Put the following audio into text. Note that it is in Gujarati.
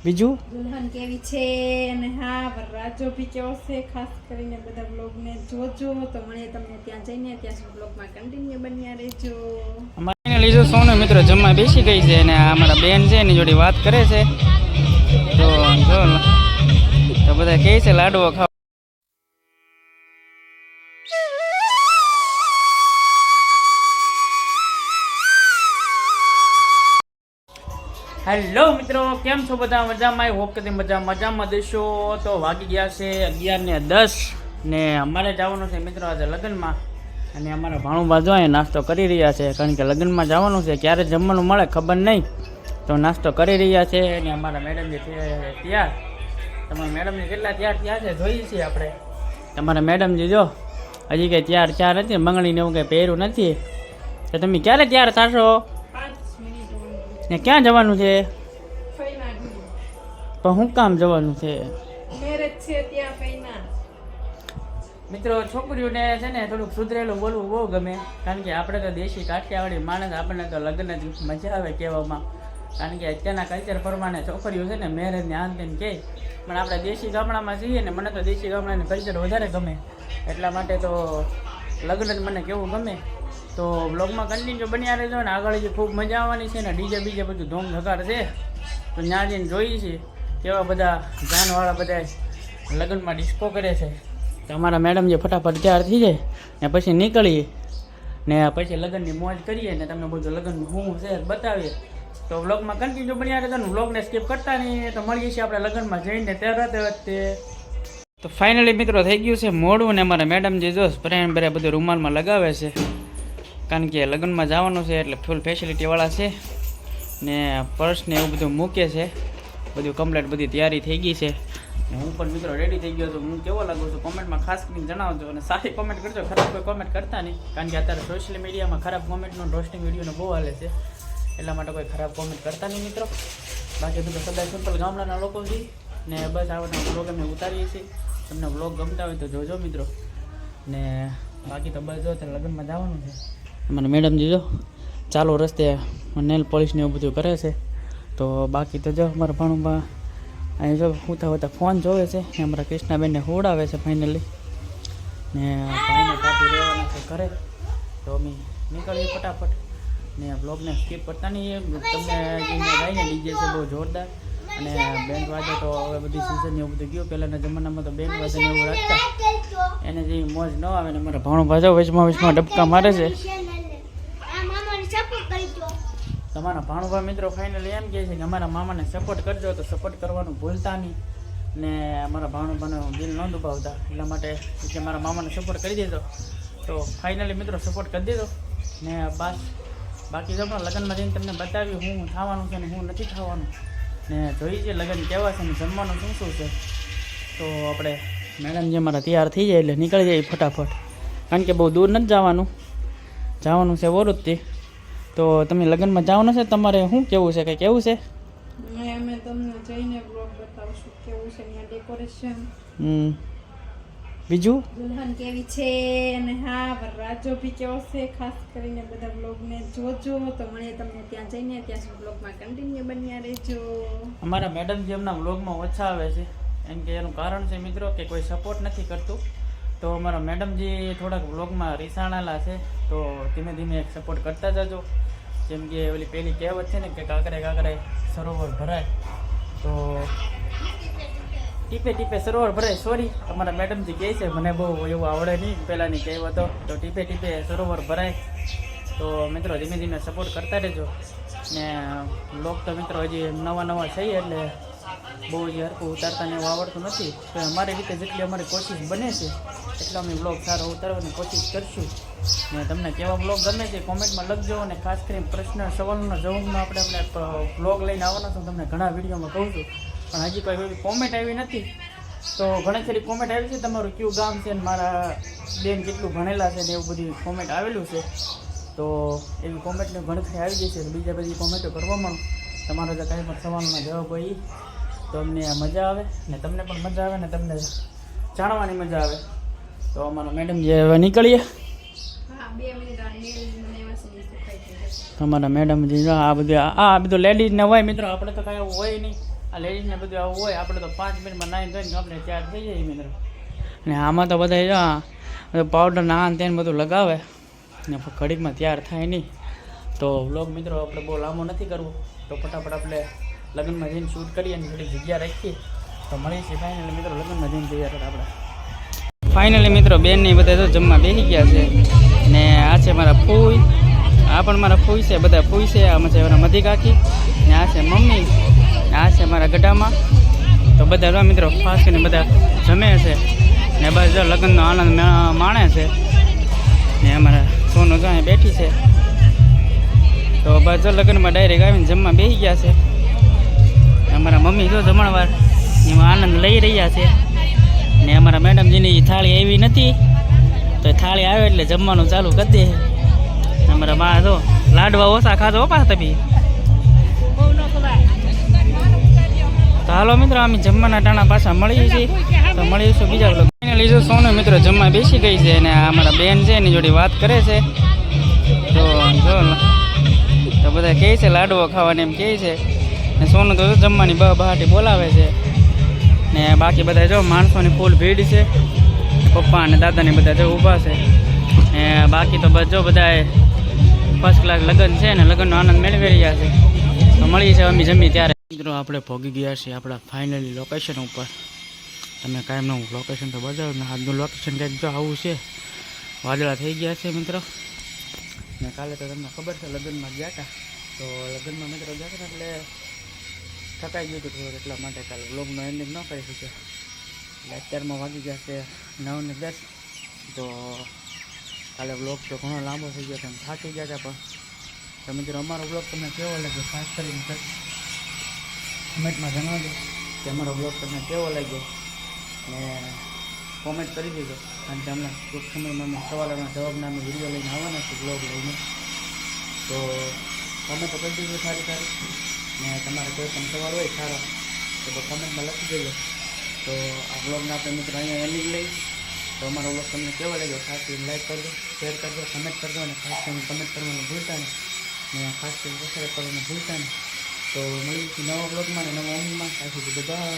બીજું દુલ્હન કેવી છે અને હા વરરાજો બી કેવો છે, ખાસ કરીને બધા બ્લોગને જોજો. તો મળીએ તમને ત્યાં જઈને, ત્યાં સુધી બ્લોગમાં કન્ટિન્યુ બન્યા રહેજો. અમારે લીધો સોનું મિત્રો જમવા બેસી ગઈ છે અને અમારા બેન છે એની જોડે વાત કરે છે. તો જો તો બધા કહે છે લાડવો ખાવ. હેલો મિત્રો, કેમ છો બધા? મજામાં? આઈ હોપ કે તમે મજામાં દેશો. તો વાગી ગયા છે 11:10 ને અમારે જવાનું છે મિત્રો આજે લગ્નમાં. અને અમારા ભાણુબા જો અહીંયા નાસ્તો કરી રહ્યા છે, કારણ કે લગ્નમાં જવાનું છે. ક્યારે જમવાનું મળે ખબર નહીં, તો નાસ્તો કરી રહ્યા છે. અને અમારા મેડમ જે છે તૈયાર, તમારા મેડમને કેટલા તૈયાર થયા છે જોઈએ છીએ આપણે. તમારા મેડમજી જો હજી કંઈ તૈયાર નથી, બંગડીને એવું કંઈ પહેર્યું નથી. તો તમે ક્યારે તૈયાર થશો ને ક્યાં જવાનું છે? પણ શું કામ જવાનું છે? મિત્રો છોકરીઓને છે ને થોડુંક સુધરેલું બોલવું બહુ ગમે, કારણ કે આપણે તો દેશી કાઠિયાવાડી માણસ, આપણને તો લગ્ન જ મજા આવે કહેવામાં. કારણ કે અત્યારના કલ્ચર પ્રમાણે છોકરીઓ છે ને મેરેજને આંતને કહે, પણ આપણે દેશી ગામડામાં જઈએ ને, મને તો દેશી ગામડાનું કલ્ચર વધારે ગમે, એટલા માટે તો લગ્ન જ મને કેવું ગમે. તો બ્લોગમાં કન્ટિન્યુ બન્યા રહેજો ને આગળ જે ખૂબ મજા આવવાની છે ને, ડીજે બીજે બધું ધૂમ ધકાર છે. તો ત્યાં જઈને જોઈએ છીએ કેવા બધા જાનવાળા બધા લગ્નમાં ડિસ્કો કરે છે. તો અમારા મેડમ જે ફટાફટ તૈયાર થઈ જાય ને પછી નીકળીએ ને પછી લગ્નની મોજ કરીએ ને તમને બધું લગ્નનું શું છે બતાવીએ. તો બ્લોગમાં કન્ટિન્યુ બન્યા રહેજો ને, બ્લોગને સ્કીપ કરતા નહીં. તો મળીએ છીએ આપણે લગ્નમાં જઈને તરત વખતે. તો ફાઇનલી મિત્રો થઈ ગયું છે મોડું ને અમારા મેડમ જે જો પ્રેમ બરે બધું રૂમાલમાં લગાવે છે, કારણ કે લગ્નમાં જવાનું છે એટલે ફૂલ ફેસિલિટીવાળા છે ને પર્સને એવું બધું મૂકે છે. બધું કમ્પ્લીટ બધી તૈયારી થઈ ગઈ છે. હું પણ મિત્રો રેડી થઈ ગયો છું. હું કેવો લાગુ છું કોમેન્ટમાં ખાસ કરીને જણાવજો, અને સારી કોમેન્ટ કરજો, ખરાબ કોઈ કોમેન્ટ કરતા નહીં, કારણ કે અત્યારે સોશિયલ મીડિયામાં ખરાબ કોમેન્ટનો રોસ્ટિંગ વિડીયોનો બહુ હાલે છે, એટલા માટે કોઈ ખરાબ કોમેન્ટ કરતા નહીં મિત્રો. બાકી બધું સદા સિમ્પલ ગામડાના લોકો છે ને બસ આવડના બ્લોગ અમે ઉતારીએ છીએ. તમને બ્લોગ ગમતા હોય તો જોજો મિત્રો. ને બાકી તો બસ જો ત્યારે લગ્નમાં જવાનું છે. અમારા મેડમજી જો ચાલુ રસ્તે નેલ પોલિશને એવું બધું કરે છે. તો બાકી તો જો અમારા ભાણુબા અહીં જો હોતા ફોન જોવે છે ને અમારા કૃષ્ણાબેનને હોડાવે છે ફાઇનલી. ને ભાઈને પાછી રહેવાના છે ઘરે. તો અમે નીકળીએ ફટાફટ ને બ્લોગને સ્કીપ કરતા નહીં. તમને ગાઈને ડીજે છે બહુ જોરદાર, અને બેન્ડ વાજે તો હવે બધી સિઝન એવું બધું ગયું. પહેલાંના જમાનામાં તો બેન્ડ વાજે એવું રાખતા, એને જે મોજ ન આવે ને અમારા ભાણુબા જો વચમાં ડબકા મારે છે. તમારા ભાણુભા મિત્રો ફાઇનલી એમ કહે છે કે અમારા મામાને સપોર્ટ કરજો, તો સપોર્ટ કરવાનું ભૂલતા નહીં ને અમારા ભાણુભાનું દિલ ન દુભાવતા, એટલા માટે કે મારા મામાને સપોર્ટ કરી દીધો. તો ફાઇનલી મિત્રો સપોર્ટ કરી દીધો ને બસ. બાકી જો લગ્નમાં જઈને તમને બતાવ્યું હું થવાનું છે ને હું નથી થવાનું, ને જોઈ છે લગ્ન કેવા છે ને જમવાનું શું શું છે. તો આપણે મેડમ જે મારા તૈયાર થઈ જાય એટલે નીકળી જાય ફટાફટ, કારણ કે બહુ દૂર નથી જવાનું છે વોરુદથી. તો તમે લગ્નમાં જવાનું છે, તમારે શું કેવું છે? કંઈ કેવું છે? અમે તમને જઈને બ્લોગ બતાવશું કેવું છે અહીંયા ડેકોરેશન. બીજું દુલ્હન કેવી છે અને હા વરરાજો બી કેવો છે, ખાસ કરીને બધા બ્લોગને જોજો. તો મળીએ તમને ત્યાં જઈને, ત્યાં સુધી બ્લોગમાં કન્ટિન્યુ બન્યા રહેજો. અમારા મેડમ જે એમના બ્લોગમાં ઓછા આવે છે, એમ કે એનું કારણ છે મિત્રો કે કોઈ સપોર્ટ નથી કરતું. તો અમારા મેડમજી થોડાક બ્લોગમાં રીસાણેલા છે, તો ધીમે ધીમે એક સપોર્ટ કરતા જજો. જેમ કે ઓલી પેલી કહેવત છે ને કે કાંકરે સરોવર ભરાય, તો ટીપે ટીપે સરોવર ભરાય. સોરી, અમારા મેડમજી કહે છે, મને બહુ એવું આવડે નહીં પહેલાંની કહેવતો. તો ટીપે ટીપે સરોવર ભરાય. તો મિત્રો ધીમે ધીમે સપોર્ટ કરતા રહેજો. ને બ્લોગ તો મિત્રો હજી નવા છીએ એટલે બહુ જ હરખું ઉતારતા ને એવું આવડતું નથી. તો અમારી રીતે જેટલી અમારી કોશિશ બને છે એટલો અમે બ્લોગ સારો ઉતારવાની કોશિશ કરશું. ને તમને કેવા બ્લોગ ગમે છે કોમેન્ટમાં લખજો. અને ખાસ કરીને પ્રશ્ન સવાલનો જવાબનો આપણે બ્લોગ લઈને આવવાનો છું. તમને ઘણા વિડીયોમાં કહું છું, પણ હજી કોઈ એવી કોમેન્ટ આવી નથી. તો ઘણી ખરી કોમેન્ટ આવી છે, તમારું કયું ગામ છે ને મારા બેન કેટલું ભણેલા છે ને એવું બધી કોમેન્ટ આવેલું છે. તો એવી કોમેન્ટને ઘણી ખરી આવી જશે. બીજા બધી કોમેન્ટો કરવામાં તમારો જે કાંઈ પણ સવાલનો જવાબ હોય તો અમને મજા આવે ને તમને પણ મજા આવે ને તમને જાણવાની મજા આવે. તો અમારા મેડમ જે હવે નીકળીએ. અમારા મેડમ જે આ બધું લેડીઝને હોય મિત્રો, આપણે તો કાંઈ એવું હોય નહીં. આ લેડીઝને બધું આવું હોય, આપણે તો 5 મિનિટમાં નાઈને ધોઈને આપણે તૈયાર થઈ જઈએ મિત્રો. અને આમાં તો બધા જો પાવડર નાન તેને બધું લગાવે ને ઘડીકમાં તૈયાર થાય નહીં. તો વ્લોગ મિત્રો આપણે બહુ લાંબો નથી કરવો, તો ફટાફટ આપણે લગ્નમાં જઈને શૂટ કરીએ અને થોડી જગ્યા રાખીએ. તો મળીએ છીએ ફાઇનલી મિત્રો લગ્નમાં જઈને તૈયાર હતા આપણે. ફાઇનલી મિત્રો બેનને બધા તો જમવા બેસી ગયા છે. ને આ છે મારા ફૂઈ, આ પણ મારા ફૂઈ છે, બધા ફૂઈ છે. આમાં છે મારા મધી કાકી ને આ છે મમ્મી, આ છે મારા ગઢામાં. તો બધા મિત્રો ખાસ કરીને બધા જમે છે ને બસ જો લગ્નનો આનંદ માણે છે. ને અમારા સોનું જો અહીં બેઠી છે. તો બસ જો લગ્નમાં ડાયરેક્ટ આવીને જમવા બેસી ગયા છે. અમારા મમ્મી જો જમણવાર એમાં આનંદ લઈ રહ્યા છે. ને અમારા મેડમજીની થાળી આવી નથી, તો થાળી આવે એટલે જમવાનું ચાલુ કરી દે. અમારા બા જો લાડવા ઓછા ખાધો પાસ તમે. તો હાલો મિત્રો અમે જમવાના ટાણા પાછા મળીએ છીએ. તો મળીશું બીજા બ્લોગ. ફાઇનલી જો સોનું મિત્રો જમવા બેસી ગઈ છે અને અમારા બેન છે એની જોડે વાત કરે છે. તો જો તો બધા કહે છે લાડવો ખાવાની એમ કહે છે. ને સોનું તો જમવાની બહાટી બોલાવે છે. ને બાકી બધા જો માણસોની ફૂલ ભીડ છે. પપ્પા અને દાદાને બધા જો ઊભા છે. ને બાકી તો બસ જો બધા ફર્સ્ટ ક્લાસ લગ્ન છે ને લગ્નનો આનંદ મેળવી રહ્યા છે. તો મળીએ છીએ અમે જમી ત્યારે. મિત્રો આપણે પહોંચી ગયા છીએ આપણા ફાઇનલી લોકેશન ઉપર. તમે કાયમનું લોકેશન તો બજાવો ને આજનું લોકેશન કંઈક જો આવું છે. વાદળા થઈ ગયા છે મિત્રો. ને કાલે તો તમને ખબર છે લગ્નમાં ગયા હતા. તો લગ્નમાં મિત્રો ગયા હતા એટલે થકાઈ ગયું હતું થોડું, એટલા માટે કાલે બ્લોગનો એન્ડિંગ ન કરી શકે. એટલે અત્યારમાં વાગી ગયા છે 9 ને 10. તો કાલે બ્લોગ તો ઘણો લાંબો થઈ ગયો છે, થાકી ગયા હતા. પણ તો મિત્રો અમારો બ્લોગ તમને કેવો લાગ્યો ખાસ કરીને કમેન્ટમાં જણાવજો કે અમારો બ્લોગ તમને કેવો લાગ્યો. ને કોમેન્ટ કરી દેજો, કારણ કે હમણાં ટૂંક સમયમાં અમે સવાલોના જવાબના અમે વિડીયો લઈને આવવાના છીએ, બ્લોગ લઈને. તો કોમેન્ટ કરી દેજો સારી સારી. ને તમારે કોઈ પણ સવાલ હોય સારો તો કમેન્ટમાં લખી દેજો. તો આ બ્લોગને આપણે મિત્રો અહીંયા એન્ડિંગ લઈ. તો અમારો બ્લોગ તમને કેવો લાગ્યો ખાસ કરીને લાઈક કરજો, શેર કરજો, કમેન્ટ કરજો. અને ખાસ કરીને કમેન્ટ કરવાનું ભૂલતા નહીં. ને ખાસ કરીને સબસ્ક્રાઈબ કરવાનું ભૂલતા નહીં. તો મળીશું નવા બ્લોગમાં ને નવા ઓમમાં. ત્યાં સુધી બધા